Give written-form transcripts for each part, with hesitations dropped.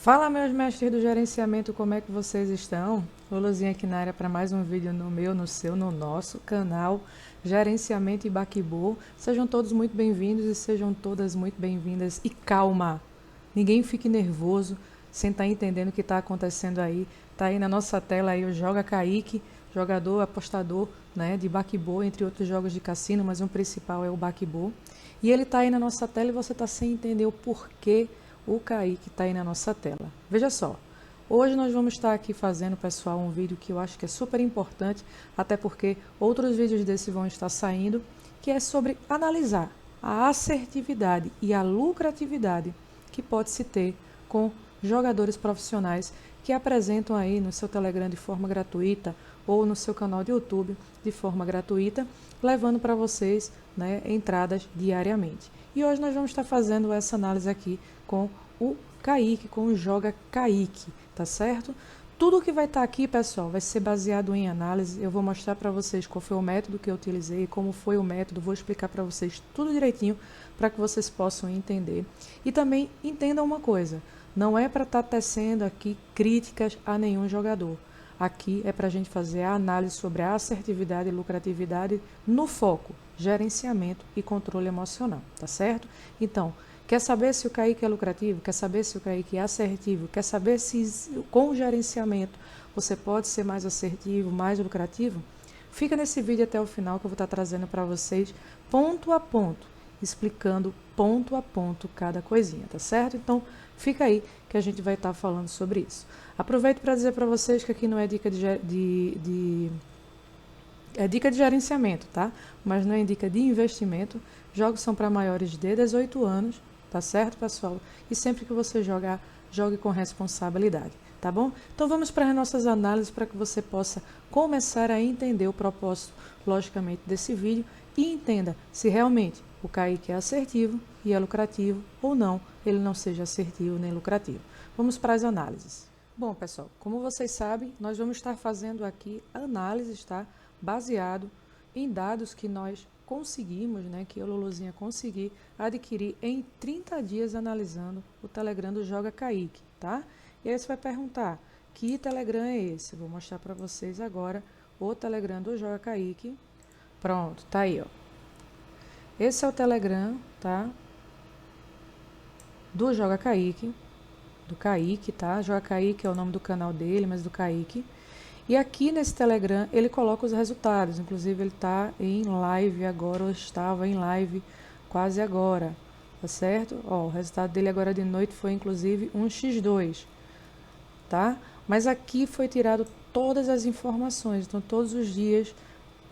Fala, meus mestres do gerenciamento, como é que vocês estão? Luluzinha aqui na área para mais um vídeo no meu, no seu, no nosso canal Gerenciamento e Baquibô. Sejam todos muito bem-vindos e sejam todas muito bem-vindas. E calma, ninguém fique nervoso sem estar entendendo o que está acontecendo aí. Tá aí na nossa tela aí o Joga Kaique, jogador, apostador, né, de Baquibô, entre outros jogos de cassino, mas o principal é o Baquibô. E ele está aí na nossa tela e você está sem entender o porquê o Kaique está aí na nossa tela. Veja só, hoje nós vamos estar aqui fazendo, pessoal, um vídeo que eu acho que é super importante, até porque outros vídeos desse vão estar saindo, que é sobre analisar a assertividade e a lucratividade que pode se ter com jogadores profissionais que apresentam aí no seu Telegram de forma gratuita ou no seu canal de YouTube de forma gratuita, levando para vocês, né, entradas diariamente. E hoje nós vamos estar fazendo essa análise aqui com o Kaique, com o Joga Kaique, tá certo? Tudo que vai estar aqui, pessoal, vai ser baseado em análise. Eu vou mostrar para vocês qual foi o método que eu utilizei, como foi o método, vou explicar para vocês tudo direitinho para que vocês possam entender. E também entendam uma coisa, não é para estar tecendo aqui críticas a nenhum jogador. Aqui é para a gente fazer a análise sobre a assertividade e lucratividade no foco, gerenciamento e controle emocional, tá certo? Então, quer saber se o Kaique é lucrativo? Quer saber se o Kaique é assertivo? Quer saber se com o gerenciamento você pode ser mais assertivo, mais lucrativo? Fica nesse vídeo até o final que eu vou estar trazendo para vocês ponto a ponto, explicando ponto a ponto cada coisinha, tá certo? Então, fica aí que a gente vai estar falando sobre isso. Aproveito para dizer para vocês que aqui não é dica é dica de gerenciamento, tá? Mas não é dica de investimento. Jogos são para maiores de 18 anos, tá certo, pessoal? E sempre que você jogar, jogue com responsabilidade, tá bom? Então vamos para as nossas análises para que você possa começar a entender o propósito, logicamente, desse vídeo e entenda se realmente o Kaique é assertivo e é lucrativo ou não, ele não seja assertivo nem lucrativo. Vamos para as análises. Bom, pessoal, como vocês sabem, nós vamos estar fazendo aqui análises, tá? Baseado em dados que nós conseguimos, né, que eu, Luluzinha, consegui adquirir em 30 dias analisando o Telegram do Joga Kaique, tá? E aí você vai perguntar, que Telegram é esse? Eu vou mostrar para vocês agora o Telegram do Joga Kaique. Pronto, tá aí, ó. Esse é o Telegram, tá? Do Joga Kaique, do Kaique, tá? Joga Kaique é o nome do canal dele, mas do Kaique. E aqui nesse Telegram ele coloca os resultados, inclusive ele está em live agora, ou estava em live quase agora, tá certo? Ó, o resultado dele agora de noite foi inclusive um x2, tá? Mas aqui foi tirado todas as informações, então todos os dias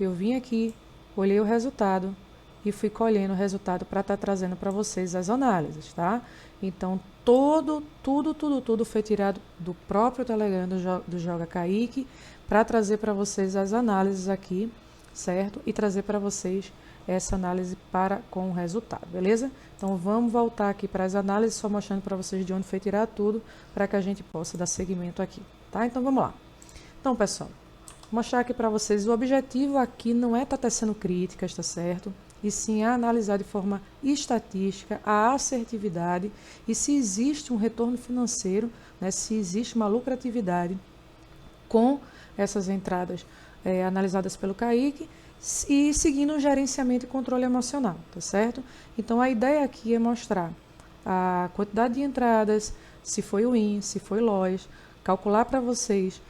eu vim aqui, olhei o resultado e fui colhendo o resultado para estar trazendo para vocês as análises, tá? Então, tudo foi tirado do próprio Telegram do Joga Kaique para trazer para vocês as análises aqui, certo? E trazer para vocês essa análise com o resultado, beleza? Então, vamos voltar aqui para as análises, só mostrando para vocês de onde foi tirar tudo, para que a gente possa dar seguimento aqui, tá? Então, vamos lá. Então, pessoal, vou mostrar aqui para vocês, o objetivo aqui não é estar tecendo críticas, tá certo? E sim a analisar de forma estatística a assertividade e se existe um retorno financeiro, né, se existe uma lucratividade com essas entradas analisadas pelo Kaique e seguindo o gerenciamento e controle emocional, tá certo? Então a ideia aqui é mostrar a quantidade de entradas, se foi win, se foi loss, calcular para vocês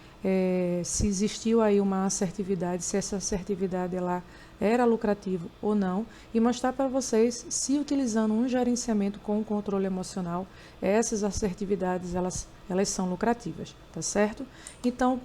se existiu aí uma assertividade, se essa assertividade ela era lucrativo ou não, e mostrar para vocês se utilizando um gerenciamento com o controle emocional, essas assertividades elas são lucrativas, tá certo? Então,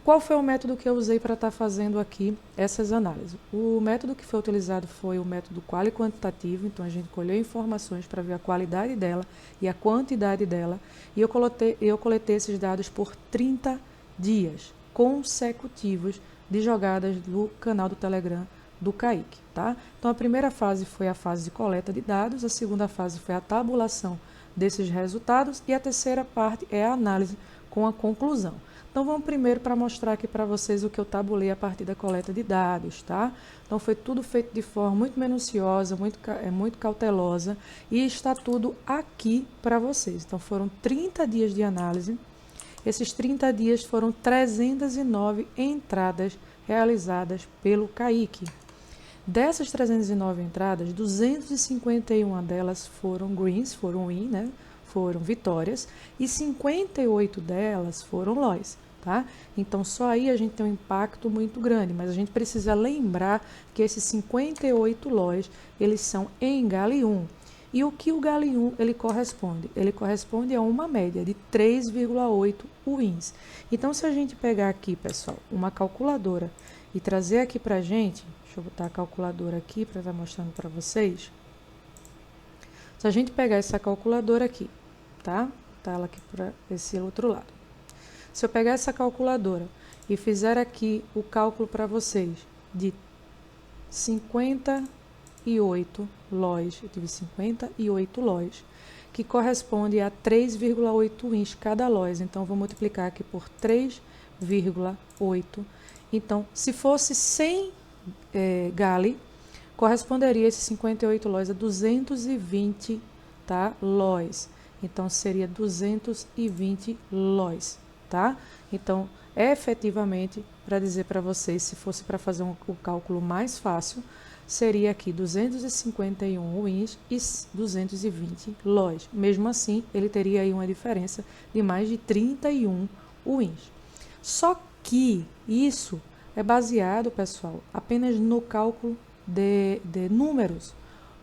qual foi o método que eu usei para estar fazendo aqui essas análises? O método que foi utilizado foi o método quali-quantitativo, então a gente colheu informações para ver a qualidade dela e a quantidade dela, e eu coletei esses dados por 30 dias consecutivos de jogadas do canal do Telegram do Kaique, tá? Então a primeira fase foi a fase de coleta de dados, a segunda fase foi a tabulação desses resultados e a terceira parte é a análise com a conclusão. Então, vamos primeiro para mostrar aqui para vocês o que eu tabulei a partir da coleta de dados, tá? Então, foi tudo feito de forma muito minuciosa, muito cautelosa, e está tudo aqui para vocês. Então, foram 30 dias de análise. Esses 30 dias foram 309 entradas realizadas pelo Kaique. Dessas 309 entradas, 251 delas foram greens, foram win, né? Foram vitórias, e 58 delas foram loss, tá? Então, só aí a gente tem um impacto muito grande, mas a gente precisa lembrar que esses 58 loss, eles são em Gale 1. E o que o Gale 1 ele corresponde? Ele corresponde a uma média de 3,8 wins. Então, se a gente pegar aqui, pessoal, uma calculadora e trazer aqui pra gente, deixa eu botar a calculadora aqui para estar mostrando para vocês. Se a gente pegar essa calculadora aqui, tá? Tá ela aqui para esse outro lado. Se eu pegar essa calculadora e fizer aqui o cálculo para vocês de 58 lojas, eu tive 58 lojas, que corresponde a 3,8 wins cada loja. Então, vou multiplicar aqui por 3,8. Então, se fosse 100 Gale, corresponderia esses 58 lojas a 220, tá? Lojas. Então, seria 220 lojas, tá? Então, efetivamente, para dizer para vocês, se fosse para fazer o cálculo mais fácil, seria aqui 251 wins e 220 lojas. Mesmo assim, ele teria aí uma diferença de mais de 31 wins. Só que isso é baseado, pessoal, apenas no cálculo de números.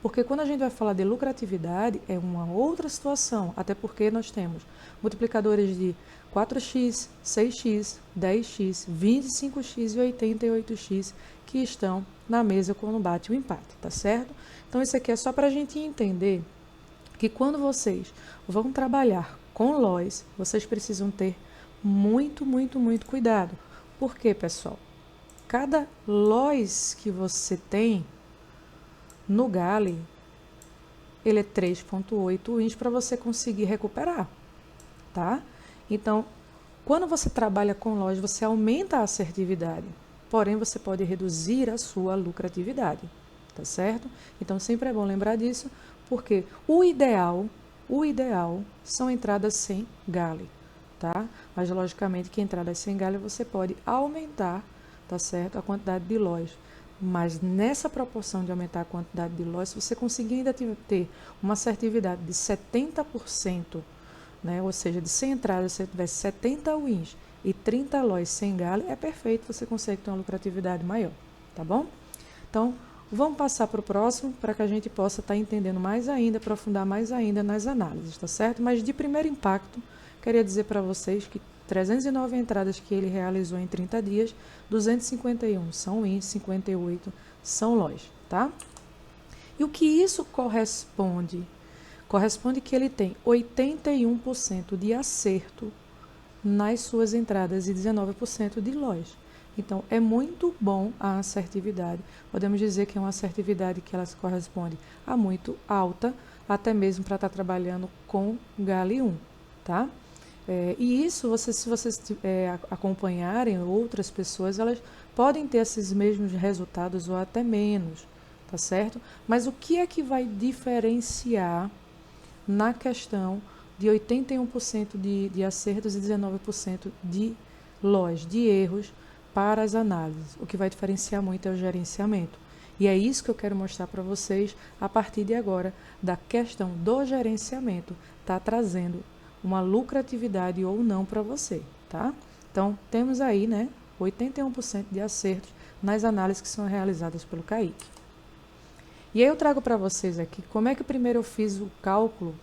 Porque quando a gente vai falar de lucratividade, é uma outra situação. Até porque nós temos multiplicadores de 4x, 6x, 10x, 25x e 88x que estão na mesa quando bate o empate, tá certo? Então, isso aqui é só para a gente entender que quando vocês vão trabalhar com loss, vocês precisam ter muito cuidado. Por quê, pessoal? Cada loss que você tem no Gale, ele é 3,8 wins para você conseguir recuperar, tá? Então, quando você trabalha com loja, você aumenta a assertividade, porém você pode reduzir a sua lucratividade, tá certo? Então, sempre é bom lembrar disso, porque o ideal são entradas sem Gale, tá? Mas, logicamente, que entradas sem Gale você pode aumentar, tá certo? A quantidade de lojas. Mas nessa proporção de aumentar a quantidade de lojas, se você conseguir ainda ter uma assertividade de 70%, né? Ou seja, de 100 entradas, se você tiver 70 wins e 30 lojas sem Gale, é perfeito, você consegue ter uma lucratividade maior, tá bom? Então, vamos passar para o próximo, para que a gente possa estar entendendo mais ainda, aprofundar mais ainda nas análises, tá certo? Mas de primeiro impacto, queria dizer para vocês que 309 entradas que ele realizou em 30 dias, 251 são wins, 58 são lojas, tá? E o que isso corresponde? Corresponde que ele tem 81% de acerto nas suas entradas e 19% de lojas. Então, é muito bom a assertividade. Podemos dizer que é uma assertividade que ela corresponde a muito alta, até mesmo para estar trabalhando com Gale 1, tá? E isso, se vocês acompanharem outras pessoas, elas podem ter esses mesmos resultados ou até menos, tá certo? Mas o que é que vai diferenciar na questão de 81% de acertos e 19% de loss, de erros para as análises? O que vai diferenciar muito é o gerenciamento. E é isso que eu quero mostrar para vocês a partir de agora, da questão do gerenciamento, tá trazendo uma lucratividade ou não para você, tá? Então, temos aí, né, 81% de acertos nas análises que são realizadas pelo Kaique. E aí eu trago para vocês aqui como é que primeiro eu fiz o cálculo,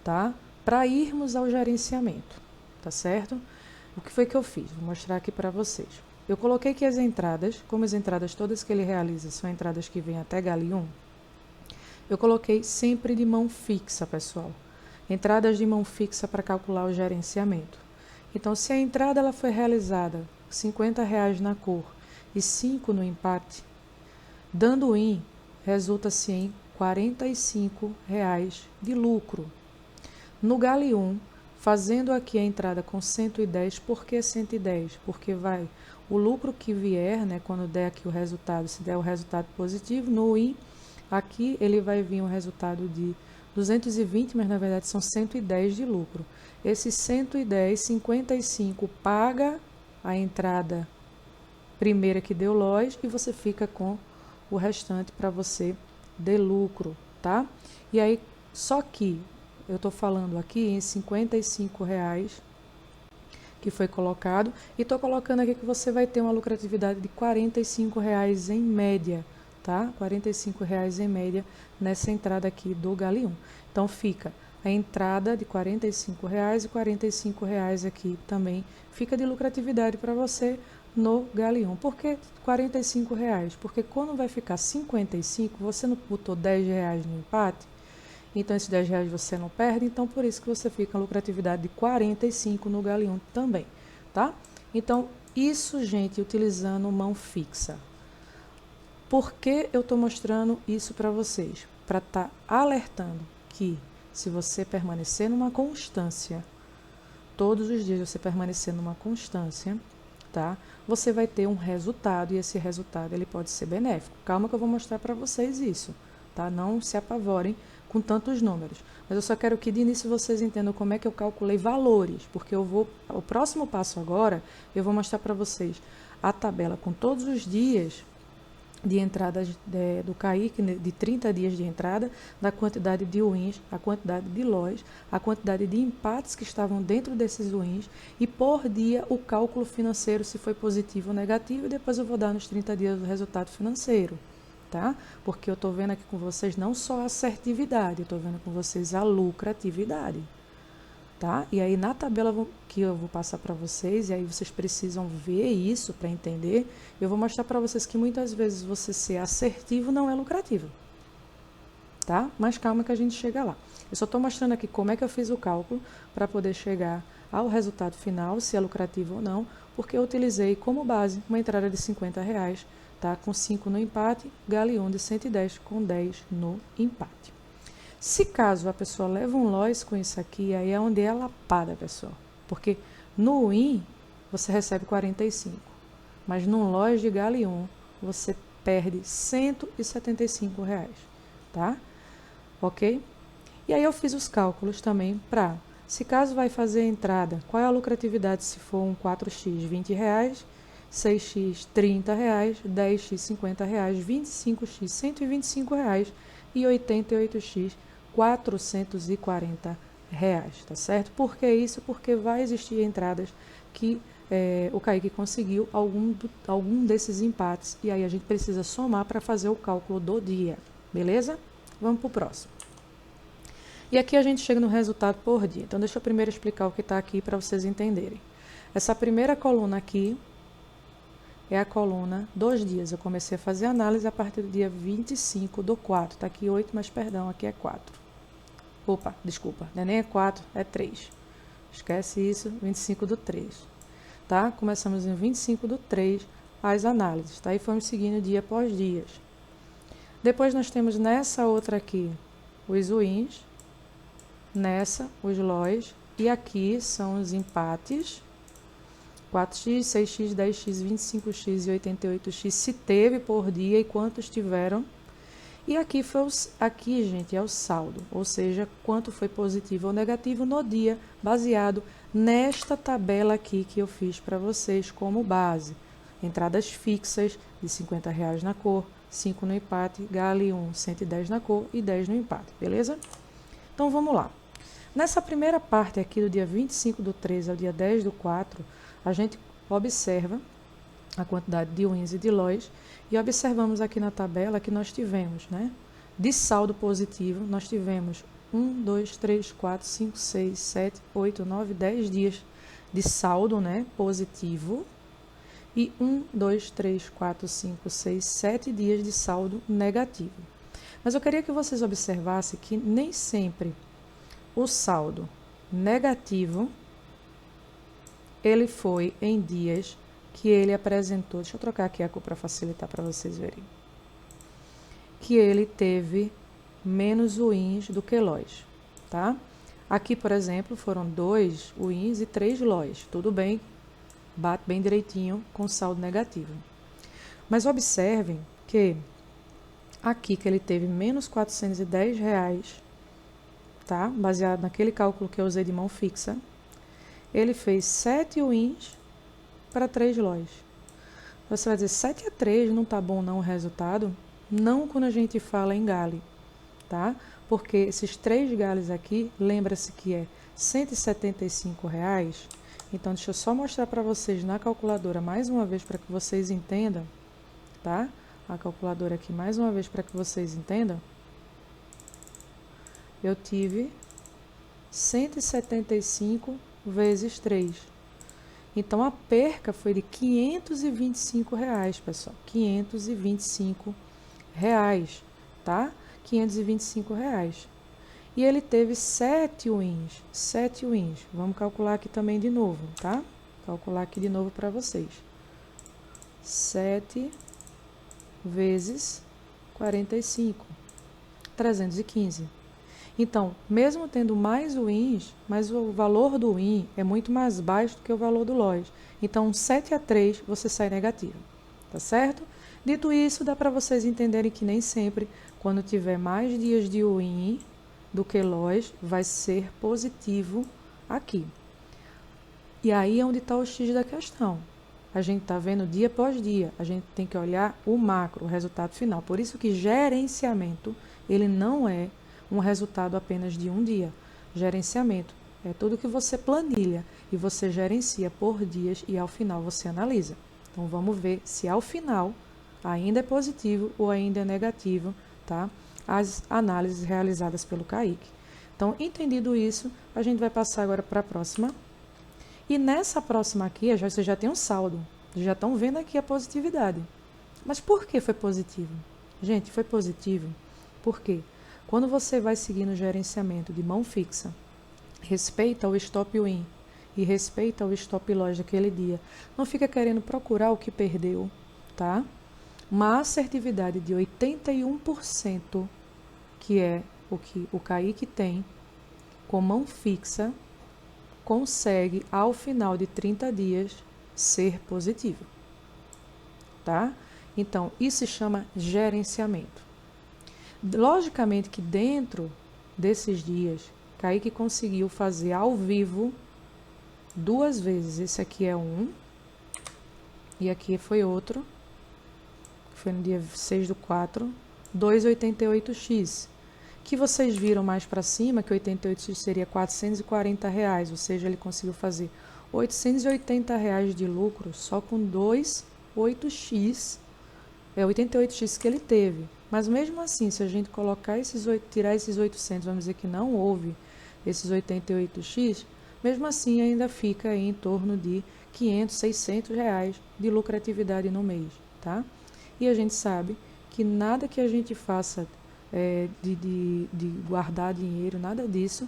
tá? Para irmos ao gerenciamento, tá certo? O que foi que eu fiz? Vou mostrar aqui para vocês. Eu coloquei que as entradas, como as entradas todas que ele realiza são entradas que vêm até Gale 1, eu coloquei sempre de mão fixa, pessoal. Entradas de mão fixa para calcular o gerenciamento. Então, se a entrada ela foi realizada R$50 na cor e 5 no empate, dando win, resulta-se em R$45 de lucro. No Gale 1, fazendo aqui a entrada com 110, por que 110? Porque vai, o lucro que vier, né, quando der aqui o resultado, se der o resultado positivo, no win, aqui ele vai vir um resultado de 220, mas na verdade são 110 de lucro. Esse 110, 55 paga a entrada primeira que deu loja e você fica com o restante para você de lucro, tá? E aí, só que eu tô falando aqui em R$55 que foi colocado e tô colocando aqui que você vai ter uma lucratividade de R$45 em média, tá? R$45 em média nessa entrada aqui do Galeão. Então fica a entrada de R$45 e R$45 aqui também fica de lucratividade para você no Galeão. Por que R$45? Porque quando vai ficar 55, você não botou R$10 no empate, então esses R$10 você não perde, então por isso que você fica a lucratividade de 45 no Galeão também, tá? Então, isso, gente, utilizando mão fixa. Por que eu estou mostrando isso para vocês? Para estar alertando que se você permanecer numa constância, todos os dias você permanecer numa constância, tá? Você vai ter um resultado e esse resultado ele pode ser benéfico. Calma que eu vou mostrar para vocês isso, tá? Não se apavorem com tantos números. Mas eu só quero que de início vocês entendam como é que eu calculei valores, porque o próximo passo agora, eu vou mostrar para vocês a tabela com todos os dias de entrada do Kaique, de 30 dias de entrada, da quantidade de wins, a quantidade de loss, a quantidade de empates que estavam dentro desses wins e por dia o cálculo financeiro, se foi positivo ou negativo, e depois eu vou dar nos 30 dias o resultado financeiro, tá? Porque eu tô vendo aqui com vocês não só a assertividade, eu tô vendo com vocês a lucratividade, tá? E aí na tabela que eu vou passar para vocês, e aí vocês precisam ver isso para entender, eu vou mostrar para vocês que muitas vezes você ser assertivo não é lucrativo, tá? Mas calma que a gente chega lá. Eu só estou mostrando aqui como é que eu fiz o cálculo para poder chegar ao resultado final, se é lucrativo ou não, porque eu utilizei como base uma entrada de R$50, tá? Com 5 no empate, Galeão de 110 com 10 no empate. Se caso a pessoa leva um loss com isso aqui, aí é onde é a lapada, pessoal. Porque no win você recebe 45, mas num loss de Galeão você perde R$175, tá? Ok? E aí eu fiz os cálculos também para, se caso vai fazer a entrada, qual é a lucratividade se for um 4x R$20, 6x R$30, 10x R$50, 25x R$125 e 88x R$440, tá certo? Por que isso? Porque vai existir entradas que o Kaique conseguiu algum desses empates e aí a gente precisa somar para fazer o cálculo do dia, beleza? Vamos para o próximo. E aqui a gente chega no resultado por dia. Então, deixa eu primeiro explicar o que está aqui para vocês entenderem. Essa primeira coluna aqui é a coluna dos dias. Eu comecei a fazer análise a partir do dia 25/4. Tá aqui 8, mas perdão, aqui é 4. Opa, desculpa, não é nem 4, é 3. Esquece isso, 25/3. Tá? Começamos em 25/3 as análises, tá? E fomos seguindo dia após dia. Depois nós temos nessa outra aqui os wins, nessa os loss, e aqui são os empates. 4x, 6x, 10x, 25x e 88x, se teve por dia e quantos tiveram. E aqui, gente, é o saldo, ou seja, quanto foi positivo ou negativo no dia, baseado nesta tabela aqui que eu fiz para vocês como base. Entradas fixas de R$50 na cor, 5 no empate, Galeão 110 na cor e 10 no empate, beleza? Então vamos lá. Nessa primeira parte aqui do dia 25/3 ao dia 10/4, a gente observa a quantidade de wins e de loss e observamos aqui na tabela que nós tivemos, né? De saldo positivo, nós tivemos 1, 2, 3, 4, 5, 6, 7, 8, 9, 10 dias de saldo, né? Positivo. E 1, 2, 3, 4, 5, 6, 7 dias de saldo negativo. Mas eu queria que vocês observassem que nem sempre o saldo negativo ele foi em dias que ele apresentou, deixa eu trocar aqui a cor para facilitar para vocês verem, que ele teve menos wins do que loss, tá? Aqui, por exemplo, foram 2 wins e 3 loss. Tudo bem, bate bem direitinho com saldo negativo. Mas observem que aqui que ele teve menos R$ 410, tá? Baseado naquele cálculo que eu usei de mão fixa, ele fez 7 wins para 3 loss. Você vai dizer, 7-3 não tá bom não o resultado? Não quando a gente fala em gale, tá? Porque esses 3 gales aqui, lembra-se que é R$ 175. Então, deixa eu só mostrar para vocês na calculadora mais uma vez para que vocês entendam, tá? A calculadora aqui mais uma vez para que vocês entendam. Eu tive 175 vezes 3. Então, a perca foi de R$ 525, pessoal. R$ 525, tá? R$ 525. E ele teve 7 wins. 7 wins. Vamos calcular aqui também de novo, tá? Calcular aqui de novo para vocês. 7 vezes 45. 315. Então, mesmo tendo mais wins, mas o valor do win é muito mais baixo do que o valor do loss. Então, 7-3 você sai negativo, tá certo? Dito isso, dá para vocês entenderem que nem sempre, quando tiver mais dias de win do que loss, vai ser positivo aqui. E aí é onde está o X da questão. A gente está vendo dia após dia, a gente tem que olhar o macro, o resultado final. Por isso que gerenciamento, ele não é um resultado apenas de um dia. Gerenciamento é tudo que você planilha e você gerencia por dias e ao final você analisa. Então vamos ver se ao final ainda é positivo ou ainda é negativo, tá? As análises realizadas pelo Kaique. Então, entendido isso, a gente vai passar agora para a próxima. E nessa próxima aqui, você já tem um saldo. Já estão vendo aqui a positividade. Mas por que foi positivo? Gente, foi positivo porque quando você vai seguir no gerenciamento de mão fixa, respeita o stop win e respeita o stop loss daquele dia. Não fica querendo procurar o que perdeu, tá? Uma assertividade de 81%, que é o que o Kaique tem, com mão fixa, consegue, ao final de 30 dias, ser positivo, tá? Então, isso se chama gerenciamento. Logicamente que dentro desses dias, Kaique conseguiu fazer ao vivo 2 vezes. Esse aqui é um e aqui foi outro, que foi no dia 6/4, 2,88x. Que vocês viram mais para cima, que 88x seria R$ 440, ou seja, ele conseguiu fazer R$ 880 de lucro só com 2,8x. É 88x que ele teve. Mas mesmo assim, se a gente colocar tirar esses 800, vamos dizer que não houve esses 88x, mesmo assim ainda fica aí em torno de 500, 600 reais de lucratividade no mês, tá? E a gente sabe que nada que a gente faça de guardar dinheiro, nada disso,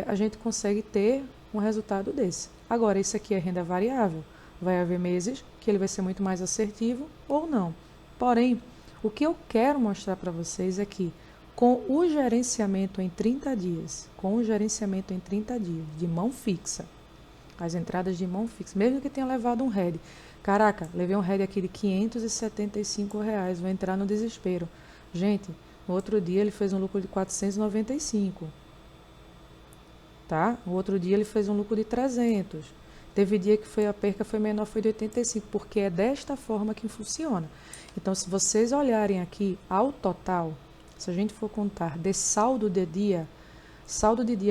a gente consegue ter um resultado desse. Agora, isso aqui é renda variável. Vai haver meses que ele vai ser muito mais assertivo ou não. Porém, o que eu quero mostrar para vocês é que com o gerenciamento em 30 dias, de mão fixa, as entradas de mão fixa, mesmo que tenha levado um head, caraca, levei um head aqui de R$ 575, vou entrar no desespero. Gente, no outro dia ele fez um lucro de 495, tá? No outro dia ele fez um lucro de 300. Teve dia que a perca foi menor, foi de 85, porque é desta forma que funciona. Então, se vocês olharem aqui ao total, se a gente for contar de saldo de dia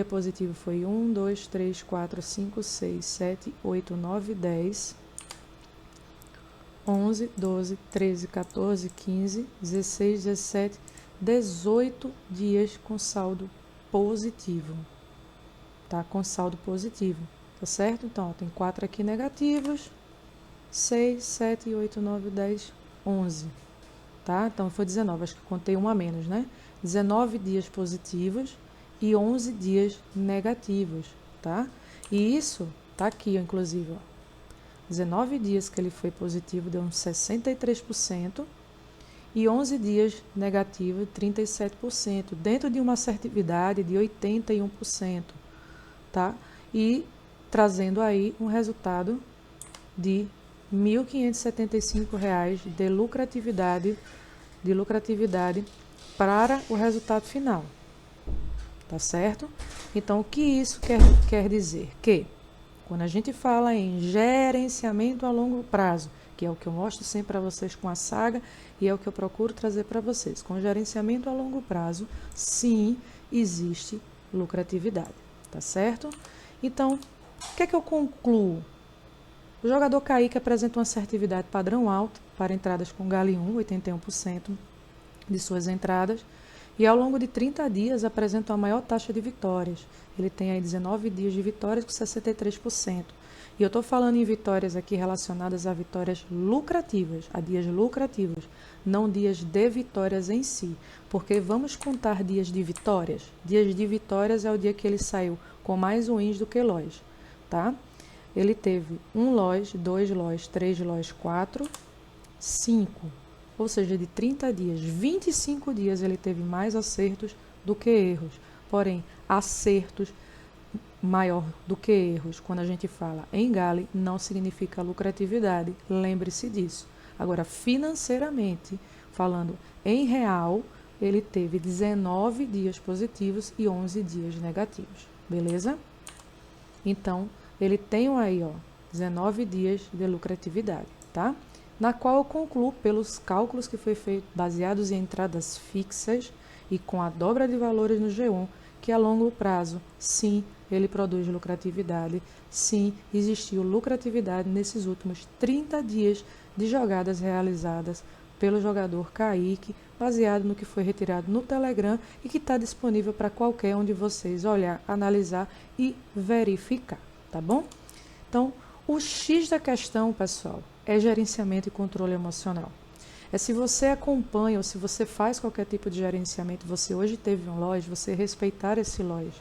positivo foi 1, 2, 3, 4, 5, 6, 7, 8, 9, 10, 11, 12, 13, 14, 15, 16, 17, 18 dias com saldo positivo, tá? Com saldo positivo, tá certo? Então, ó, tem 4 aqui negativos, 6, 7, 8, 9, 10, 11, tá? Então, foi 19, acho que contei um a menos, né? 19 dias positivos e 11 dias negativos, tá? E isso tá aqui, ó, inclusive, ó. 19 dias que ele foi positivo deu uns 63% e 11 dias negativo 37%, dentro de uma assertividade de 81%. tá? E trazendo aí um resultado de R$ 1.575 de lucratividade para o resultado final, tá certo? Então, o que isso quer dizer? Que quando a gente fala em gerenciamento a longo prazo, que é o que eu mostro sempre para vocês com a saga e é o que eu procuro trazer para vocês, com gerenciamento a longo prazo, sim, existe lucratividade, tá certo? Então, o que é que eu concluo? O jogador Kaique apresenta uma assertividade padrão alto para entradas com Gale 1, 81% de suas entradas, e ao longo de 30 dias apresenta uma maior taxa de vitórias. Ele tem aí 19 dias de vitórias com 63%. E eu estou falando em vitórias aqui relacionadas a vitórias lucrativas, a dias lucrativos, não dias de vitórias em si. Porque vamos contar dias de vitórias. Dias de vitórias é o dia que ele saiu com mais wins do que loss, tá? Ele teve 1 loss, 2 loss, 3 loss, 4, 5. Ou seja, de 30 dias, 25 dias ele teve mais acertos do que erros. Porém, acertos maior do que erros, quando a gente fala em Gale, não significa lucratividade. Lembre-se disso. Agora, financeiramente, falando em real, ele teve 19 dias positivos e 11 dias negativos. Beleza? Então, ele tem aí, 19 dias de lucratividade, tá? Na qual eu concluo pelos cálculos que foi feito baseados em entradas fixas e com a dobra de valores no G1, que a longo prazo, sim, ele produz lucratividade, sim, existiu lucratividade nesses últimos 30 dias de jogadas realizadas pelo jogador Kaique, baseado no que foi retirado no Telegram e que está disponível para qualquer um de vocês olhar, analisar e verificar, tá bom? Então, o X da questão, pessoal, é gerenciamento e controle emocional. É se você acompanha ou se você faz qualquer tipo de gerenciamento, você hoje teve um loss, você respeitar esse loss.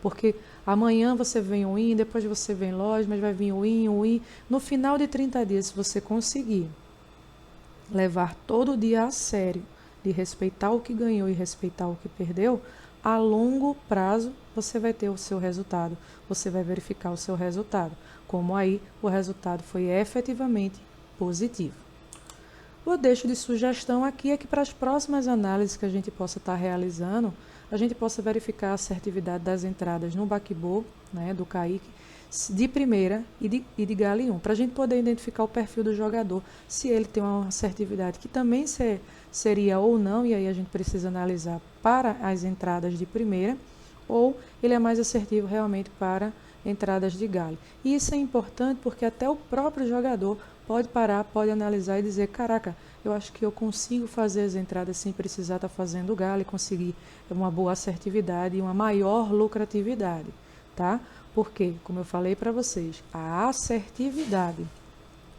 Porque amanhã você vem um win, depois você vem loss, mas vai vir um win. No final de 30 dias, se você conseguir levar todo dia a sério, de respeitar o que ganhou e respeitar o que perdeu, a longo prazo você vai ter o seu resultado, você vai verificar o seu resultado, como aí o resultado foi efetivamente positivo. O deixo de sugestão aqui é que para as próximas análises que a gente possa estar realizando, a gente possa verificar a assertividade das entradas no Bakbo, né, do Kaique, de primeira e de Gale 1, para a gente poder identificar o perfil do jogador, se ele tem uma assertividade que também seria ou não, e aí a gente precisa analisar para as entradas de primeira, ou ele é mais assertivo realmente para entradas de Gale. E isso é importante porque até o próprio jogador pode parar, pode analisar e dizer, caraca, eu acho que eu consigo fazer as entradas sem precisar estar fazendo Gale, conseguir uma boa assertividade e uma maior lucratividade, tá? Porque, como eu falei para vocês, a assertividade,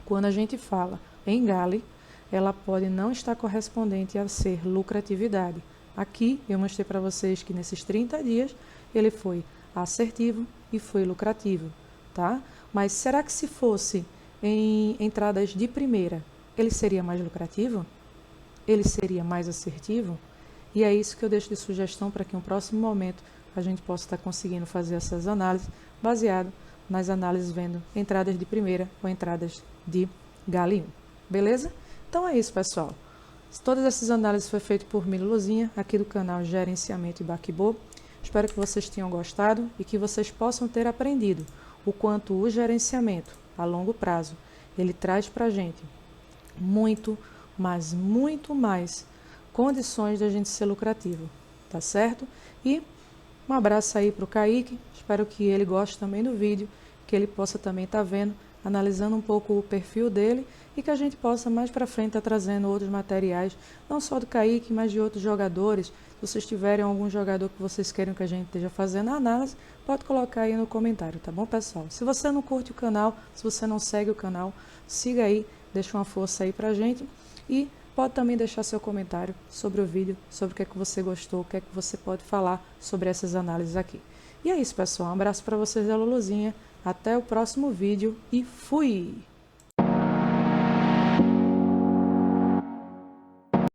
quando a gente fala em Gale, ela pode não estar correspondente a ser lucratividade. Aqui eu mostrei para vocês que nesses 30 dias ele foi assertivo e foi lucrativo, tá? Mas será que se fosse em entradas de primeira, ele seria mais lucrativo? Ele seria mais assertivo? E é isso que eu deixo de sugestão para que em um próximo momento a gente possa estar conseguindo fazer essas análises baseado nas análises vendo entradas de primeira ou entradas de Gale 1. Beleza? Então é isso, pessoal. Todas essas análises foram feitas por Mili Luzinha, aqui do canal Gerenciamento e Bakbo. Espero que vocês tenham gostado e que vocês possam ter aprendido o quanto o gerenciamento a longo prazo ele traz para a gente muito, mas muito mais condições de a gente ser lucrativo, tá certo? E um abraço aí para o Kaique, espero que ele goste também do vídeo, que ele possa também estar vendo, analisando um pouco o perfil dele e que a gente possa mais para frente estar trazendo outros materiais, não só do Kaique, mas de outros jogadores. Se vocês tiverem algum jogador que vocês queiram que a gente esteja fazendo a análise, pode colocar aí no comentário, tá bom, pessoal? Se você não curte o canal, se você não segue o canal, siga aí, deixa uma força aí pra gente e pode também deixar seu comentário sobre o vídeo, sobre o que é que você gostou, o que é que você pode falar sobre essas análises aqui. E é isso, pessoal. Um abraço para vocês da Luluzinha. Até o próximo vídeo e fui!